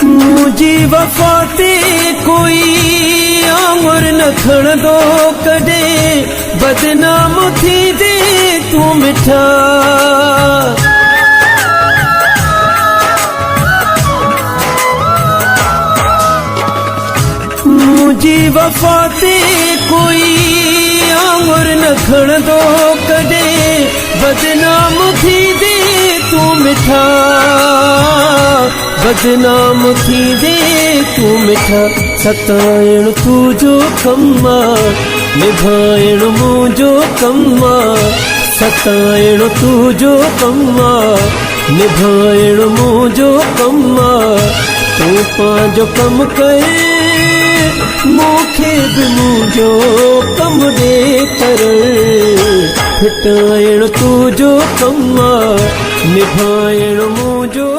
मुझी वफ़ा ते कोई आंगुर न खणंदो कॾहिं बदनाम थींदे तूं मिठा मुझी वफ़ा ते कोई आंगुर न खणंदो कॾहिं बदनाम थींदे तूं मिठा बदनाम थींदे तूं मिठा सताइण तुंहिंजो कमु आहे निभाइण मुंहिंजो कमु आहे सताइण तुंहिंजो कमु आहे निभाइण मुंहिंजो कमु आहे तूं पंहिंजो कमु कर मूंखे बि मुंहिंजो कमु ॾे करणु फिटाइण तुंहिंजो कमु आहे निभाइण मुंहिंजो